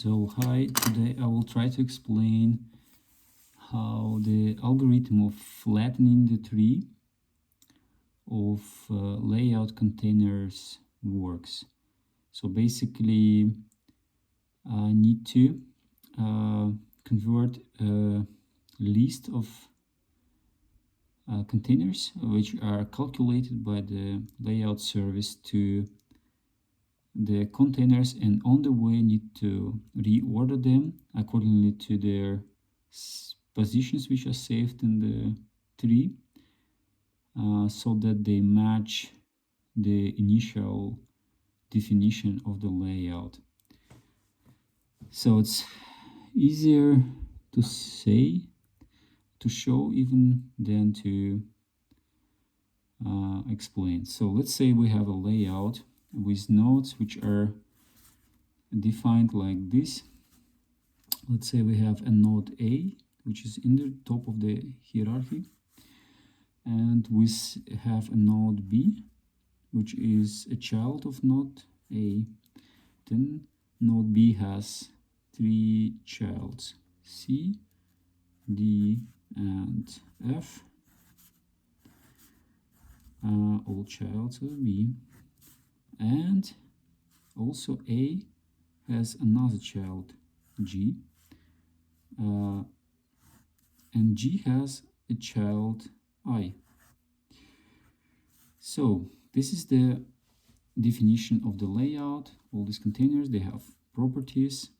So hi, today I will try to explain how the algorithm of flattening the tree of layout containers works. So basically I need to convert a list of containers which are calculated by the layout service to the containers, and on the way need to reorder them accordingly to their positions which are saved in the tree, so that they match the initial definition of the layout. So it's easier to say, to show even, than to explain. So let's say we have a layout with nodes which are defined like this. Let's say we have a node A, which is in the top of the hierarchy, and we have a node B, which is a child of node A. Then node B has three childs, C, D, and F, all childs of B. And also A has another child, G, and G has a child, I. So this is the definition of the layout. All these containers, they have properties.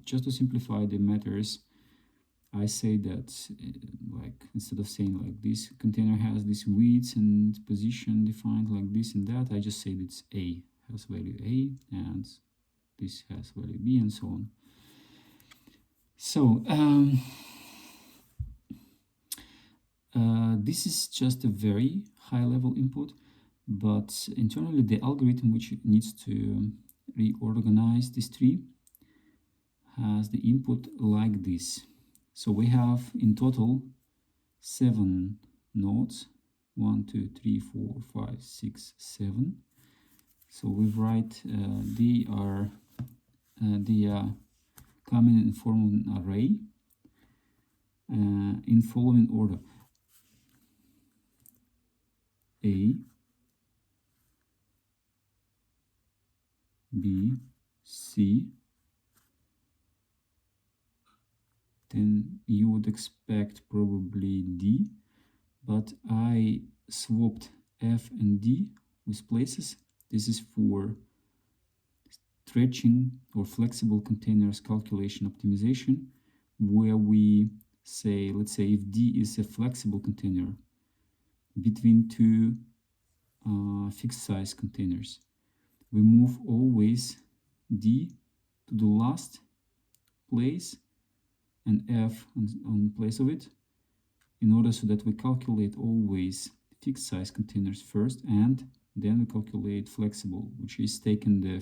Just to simplify the matters, I say that like instead of saying like this container has this width and position defined like this and that, I just say that it's A has value A and this has value B and so on. So this is just a very high level input, but internally the algorithm which needs to reorganize this tree has the input like this. So we have in total 7 nodes, 1, 2, 3, 4, 5, 6, 7. So we write they are coming in form of an array in following order: A, B, C. Then you would expect probably D, but I swapped F and D with places. This is for stretching or flexible containers calculation optimization, where we say, let's say if D is a flexible container between two fixed size containers, we move always D to the last place and F on place of it, in order so that we calculate always fixed size containers first, and then we calculate flexible, which is taking the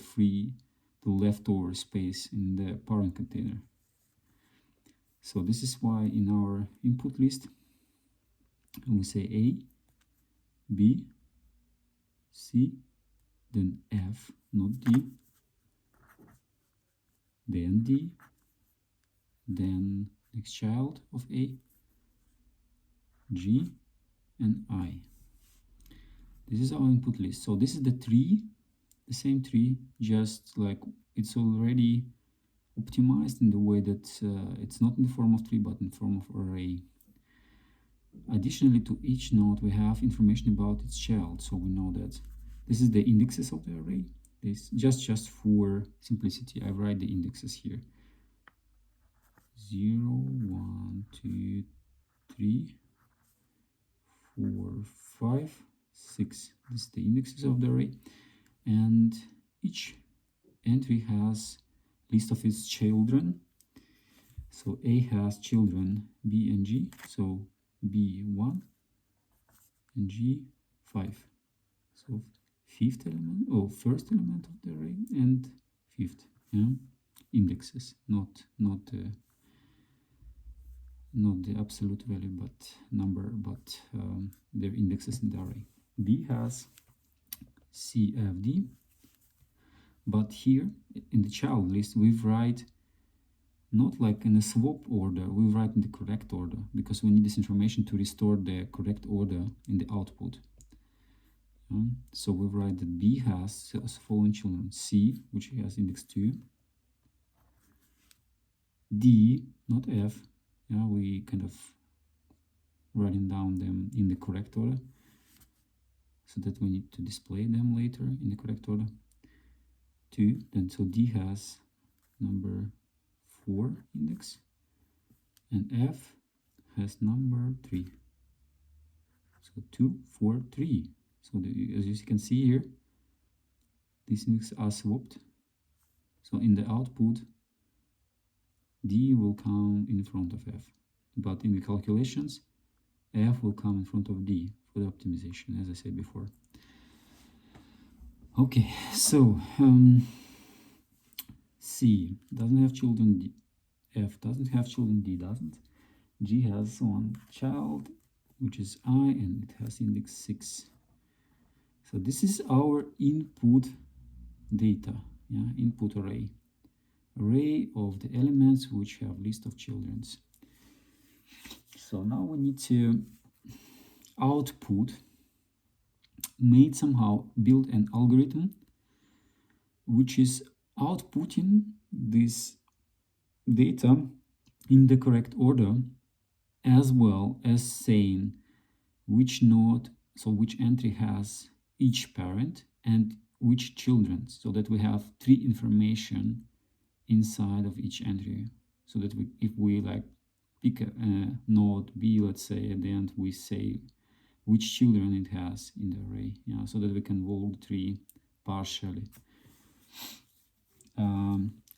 leftover space in the parent container. So this is why in our input list we say A, B, C, then F, not D, then D, then next child of A, G, and I. This is our input list. So this is the tree, the same tree, just like it's already optimized in the way that it's not in the form of tree but in the form of array. Additionally, to each node we have information about its child, so we know that this is the indexes of the array. This just for simplicity, I write the indexes here: 0, 1, 2, 3, 4, 5, 6. This is the indexes of the array, and each entry has list of its children. So A has children B and G, so B 1 and G 5. So fifth element, or first element of the array, and fifth, indexes, not the absolute value, but number, but their indexes in the array. B has C, F, D, but here in the child list we write not like in a swap order, we write in the correct order because we need this information to restore the correct order in the output. So we write that B has as following children: C, which has index 2, D, not F. We kind of writing down them in the correct order, so that we need to display them later in the correct order. 2, then so D has number 4 index, and F has number 3. So 2, 4, 3. So as you can see here, these indexes are swapped. So in the output, D will come in front of F, but in the calculations, F will come in front of D for the optimization, as I said before. Okay, so C doesn't have children, D. F doesn't have children, D doesn't. G has one child, which is I, and it has index 6. So this is our input data, input array of the elements which have list of childrens. So now we need to output, build an algorithm which is outputting this data in the correct order, as well as saying which node, so which entry has each parent and which children, so that we have 3 information inside of each entry, so that if we like pick a node B, let's say, at the end we say which children it has in the array, so that we can evolve the tree partially.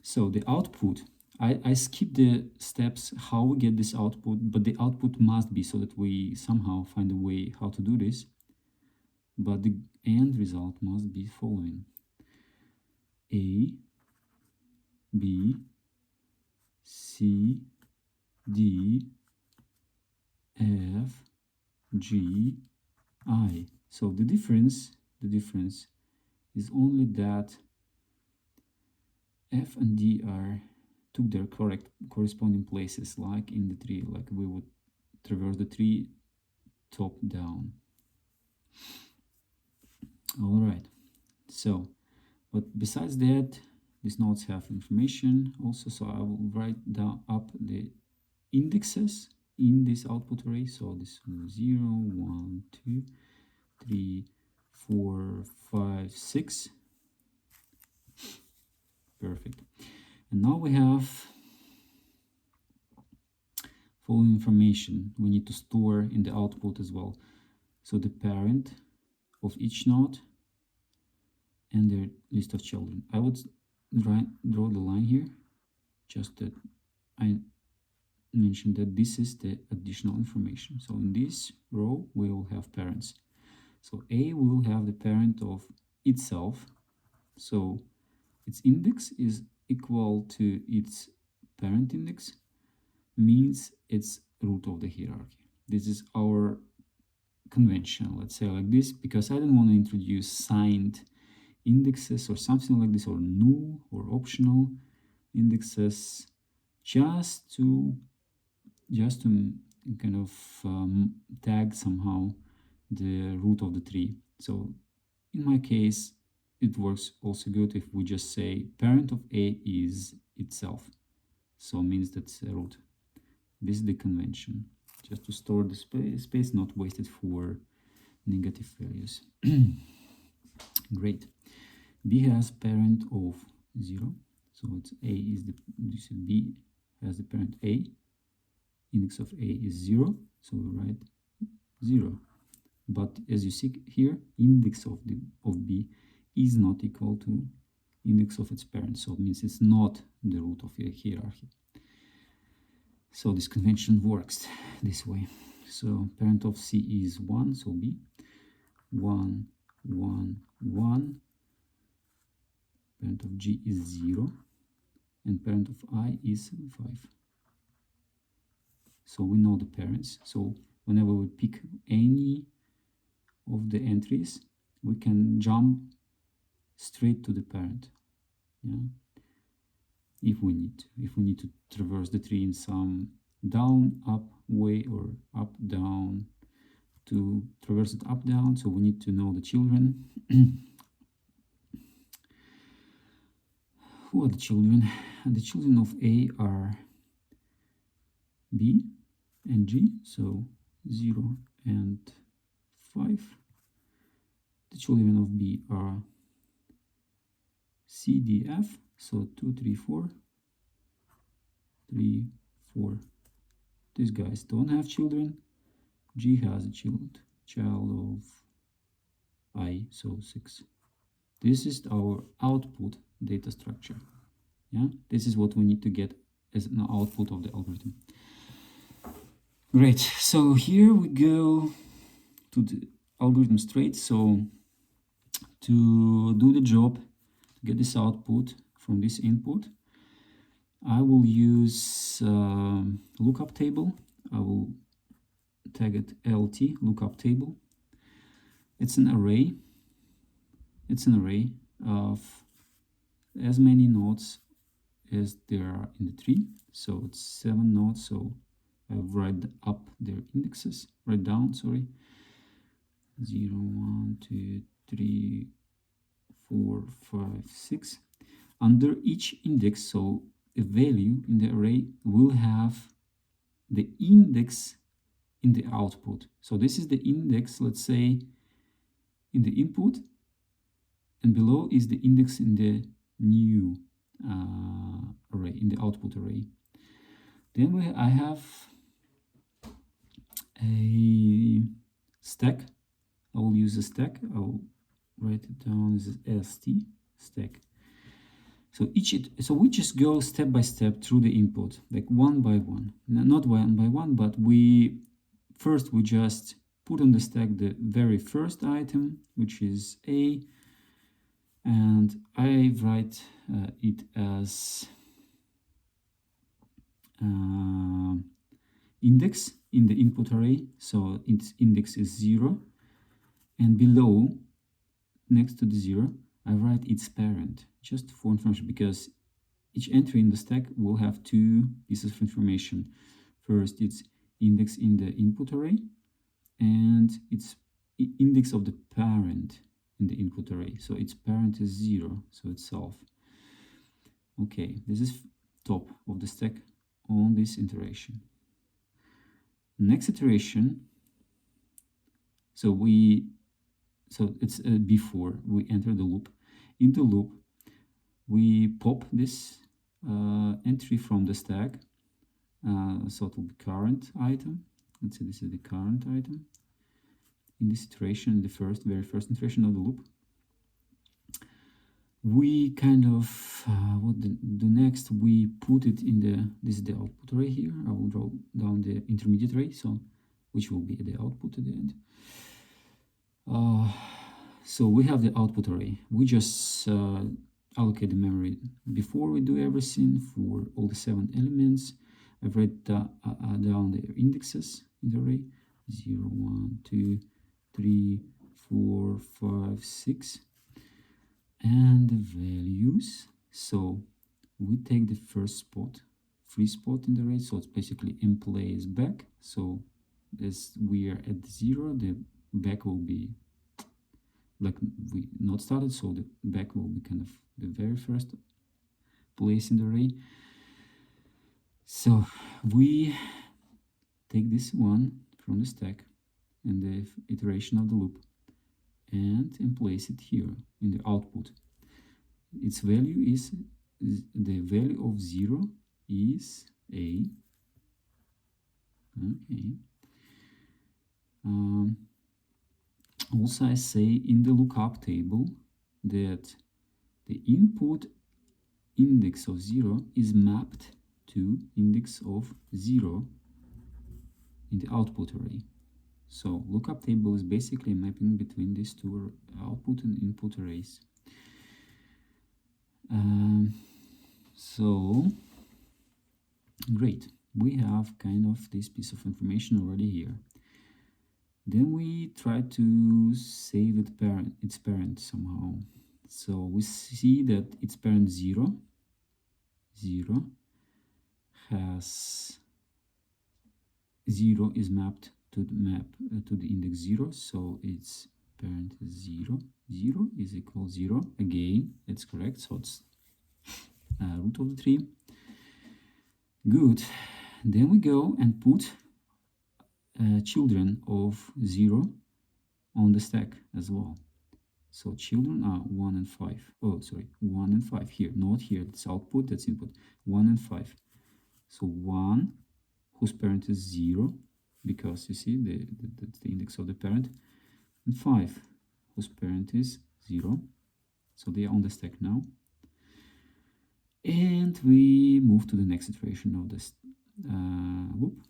So the output, I skip the steps how we get this output, but the output must be, so that we somehow find a way how to do this, but the end result must be following: A, B, C, D, F, G, I. So the difference is only that F and D took their correct corresponding places, like in the tree, like we would traverse the tree top down. All right. So, but besides that, these nodes have information also. So I will write down up the indexes in this output array. So this 0, 1, 2, 3, 4, 5, 6. Perfect. And now we have following information we need to store in the output as well. So the parent of each node and their list of children. I would draw the line here, just that I mentioned that this is the additional information. So in this row we will have parents. So A will have the parent of itself, so its index is equal to its parent index, means it's root of the hierarchy. This is our convention, let's say like this, because I don't want to introduce signed indexes or something like this, or null or optional indexes, just to kind of tag somehow the root of the tree. So in my case, it works also good if we just say parent of A is itself, so it means that's a root. This is the convention, just to store the space not wasted for negative values. Great. B has parent of 0, so it's A is B has the parent A, index of A is 0, so we write 0. But as you see here, index of B is not equal to index of its parent, so it means it's not the root of a hierarchy. So this convention works this way. So parent of C is 1, so B 1, 1, 1. Parent of G is 0, and parent of I is 5. So we know the parents. So whenever we pick any of the entries, we can jump straight to the parent. if we need to traverse the tree in some down up way or up down to traverse it up down, so we need to know the children. Who are the children? And the children of A are B and G, so 0 and 5. The children of B are C, D, F, so 2, 3, 4, 3, 4. These guys don't have children. G has a child of I, so 6. This is our output data structure. Yeah, this is what we need to get as an output of the algorithm. Great, so here we go to the algorithm straight. So to do the job, to get this output from this input, I will use lookup table. I will tag it LT, lookup table. It's an array. It's an array of as many nodes as there are in the tree. So it's 7 nodes. So I write up their indexes, write down, sorry. 0, 1, 2, 3, 4, 5, 6. Under each index, so a value in the array will have the index in the output. So this is the index, let's say, in the input, and below is the index in the new array, in the output array. Then I have a stack. I will use a stack. I'll write it down as ST, stack. So we just go step by step through the input, like one by one. Not one by one, but we just put on the stack the very first item, which is A, and I write it as index in the input array, so its index is 0, and below, next to the 0, I write its parent, just for information, because each entry in the stack will have 2 pieces of information. First, its index in the input array, and its index of the parent in the input array. So its parent is 0, so it's self. Okay, this is top of the stack on this iteration. Next iteration, so it's before we enter the loop. In the loop, we pop this entry from the stack, so it will be current item. Let's say this is the current item. In this iteration, the very first iteration of the loop, we kind of what do next? We put it in this is the output array here. I will draw down the intermediate array, so which will be the output at the end. So we have the output array. We just allocate the memory before we do everything for all the 7 elements. I've written down the indexes in the array: 0, 1, 2, 3, 4, 5, 6, and the values. So we take the first spot, free spot in the array, so it's basically in place back. So as we are at 0, the back will be like we not started, so the back will be kind of the very first place in the array. So we take this one from the stack and the iteration of the loop and place it here in the output. Its value is the value of 0 is A. Okay. Also, I say in the lookup table that the input index of 0 is mapped to index of 0 in the output array. So lookup table is basically a mapping between these two output and input arrays. So great, we have kind of this piece of information already here. Then we try to save its parent somehow. So we see that its parent 0 0 has 0 is mapped to the map to the index 0, so its parent is 0. 0 is equal 0 again. It's correct, so it's root of the tree. Good. Then we go and put children of 0 on the stack as well. So children are 1 and 5. Oh, sorry, 1 and 5 here, not here. That's output, that's input. 1 and 5. So 1, whose parent is 0, because you see that's the index of the parent, and 5, whose parent is 0. So they are on the stack now. And we move to the next iteration of this loop.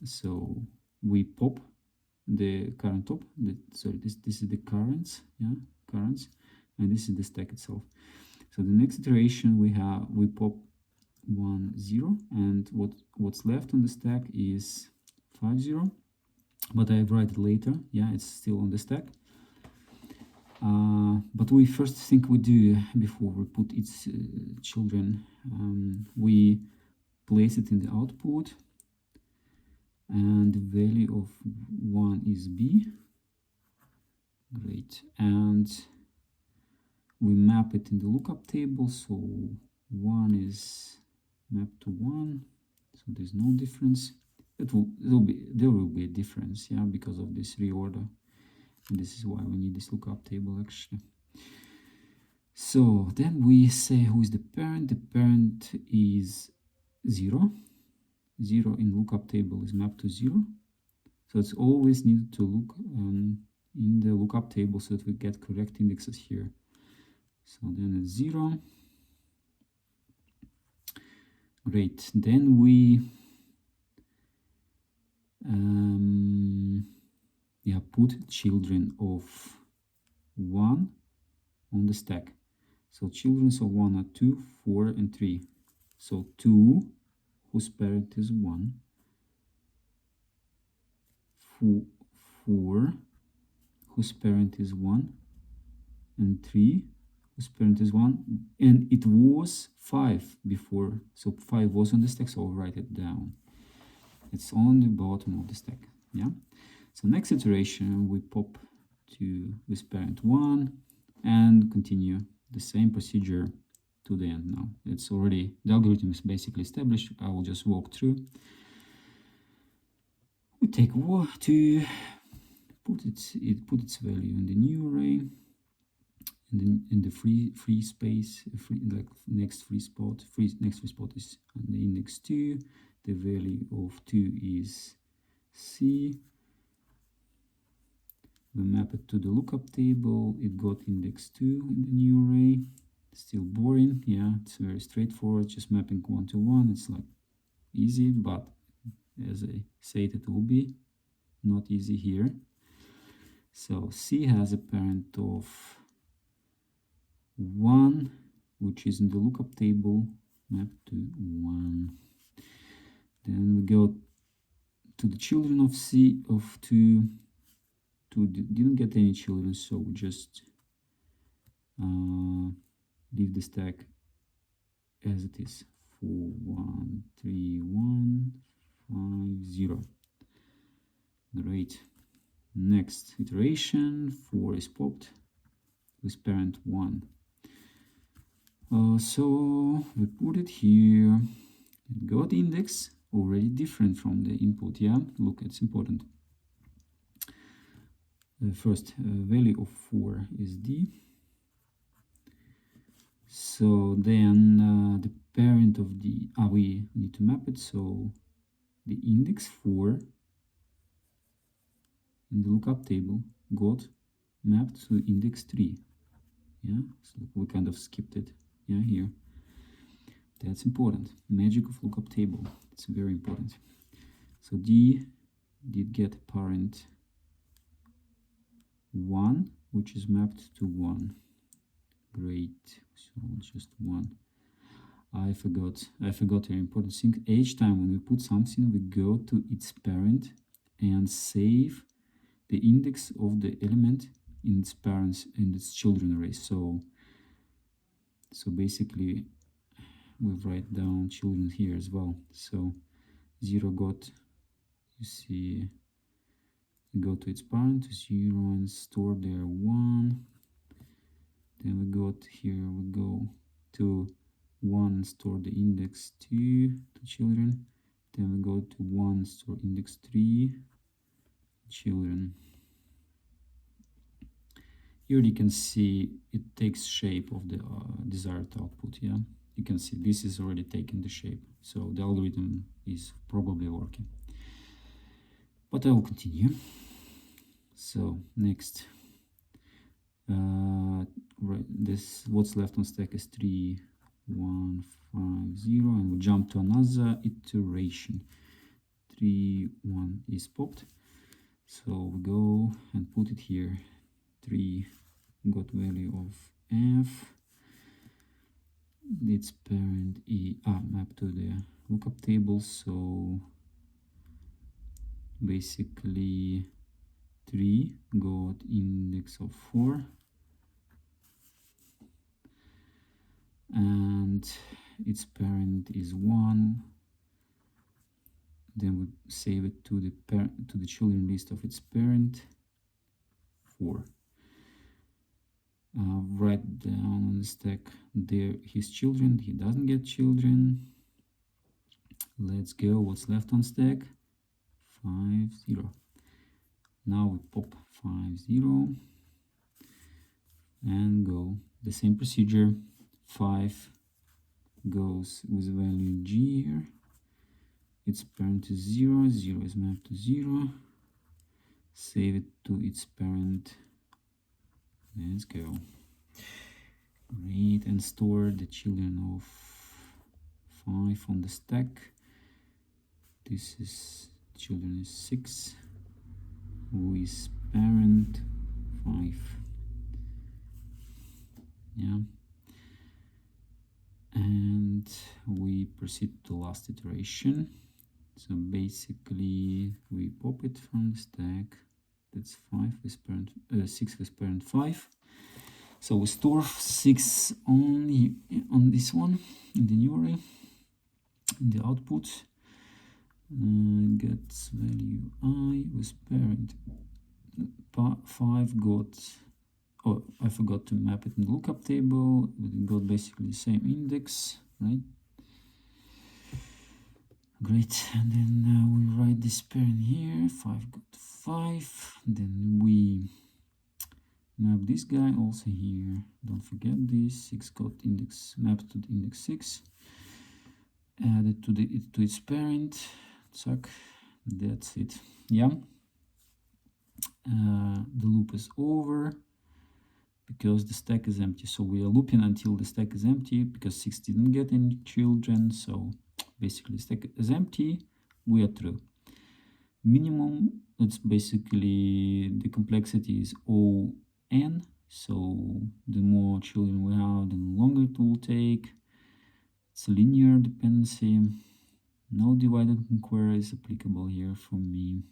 So we pop the current top. Sorry, this is the currents, yeah, currents, and this is the stack itself. So the next iteration we pop 1 0, and what's left on the stack is 5 0, but I write it later. Yeah, it's still on the stack. But we first think we do before we put its children, we place it in the output, and the value of 1 is b. Great. And we map it in the lookup table, so 1 is mapped to 1, so there's no difference. There will be a difference, yeah, because of this reorder. And this is why we need this lookup table actually. So then we say who is the parent. The parent is 0. 0 in lookup table is mapped to 0. So it's always needed to look in the lookup table so that we get correct indexes here. So then it's 0. Great. Then we put children of 1 on the stack. So children of 1 are 2, 4, and 3. So 2, whose parent is 1, 4, whose parent is 1, and 3, whose parent is 1, and it was 5 before, so 5 was on the stack, so I'll write it down. It's on the bottom of the stack, yeah? So next iteration, we pop to this parent 1 and continue the same procedure to the end now. It's already, the algorithm is basically established. I will just walk through. We take to put its value in the new array, in the free space, like next free spot is on the index 2. The value of 2 is C. We map it to the lookup table. It got index 2 in the new array. Still boring, yeah, it's very straightforward, just mapping 1 to 1. It's like easy, but as I said, it will be not easy here. So C has a parent of 1, which is in the lookup table, mapped to 1. Then we go to the children of C of 2. 2 didn't get any children, so we just leave the stack as it is. 4 1 3 1 5 0. Great. Next iteration, 4 is popped with parent 1. So we put it here. It got index already different from the input. Yeah, look, it's important. First value of 4 is D. So then the parent of the we need to map it, so the index 4 in the lookup table got mapped to index 3. Yeah, so we kind of skipped it, yeah, here. That's important. Magic of lookup table, it's very important. So D did get parent 1, which is mapped to 1. Great. So it's just 1. I forgot an important thing. Each time when we put something, we go to its parent and save the index of the element in its parents and its children array. So basically we write down children here as well. So 0 got, you see, we go to its parent, 0, and store there 1. Then we got here, we go to 1 and store the index 2 to children. Then we go to 1, store index 3, children. Here you can see it takes shape of the desired output. Yeah, you can see this is already taking the shape, so the algorithm is probably working. But I will continue. So next, right, this what's left on stack is 3, 1, 5, 0, and we jump to another iteration. 3, 1 is popped, so we go and put it here. 3 got value of f, its parent mapped to the lookup table, so basically 3 got index of 4, and its parent is 1. Then we save it to the children list of its parent 4. Write down on the stack there his children. He doesn't get children. Let's go. What's left on stack? 5, 0. Now we pop 5, 0 and go. The same procedure. 5 goes with value g here. Its parent is 0. 0 is mapped to 0. Save it to its parent. Let's go. Great, and store the children of 5 on the stack. This is children is 6, who is parent 5. Yeah, and we proceed to the last iteration. So basically we pop it from the stack. That's 5 with parent 6 with parent 5. So we store 6 on this one in the new array. In the output, it gets value I with parent 5 got. Oh, I forgot to map it in the lookup table. It got basically the same index, right? Great, and then we write this parent here. 5 got 5. Then we map this guy also here. Don't forget this. 6 got index mapped to the index 6. Add it to its parent. Suck. That's it. Yeah. The loop is over because the stack is empty. So we are looping until the stack is empty because 6 didn't get any children. So basically the stack is empty. We are through. Minimum, it's basically the complexity is O(n). So the more children we have, the longer it will take. It's a linear dependency. No divide and conquer is applicable here for me.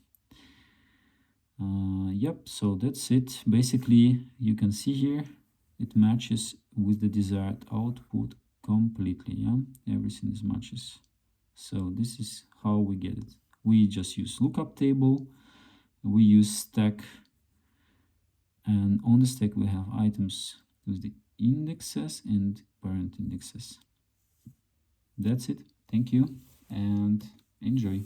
Yep, so that's it. Basically, you can see here, it matches with the desired output completely. Yeah, everything is matches. So this is how we get it. We just use lookup table. We use stack. And on the stack, we have items with the indexes and parent indexes. That's it. Thank you and enjoy.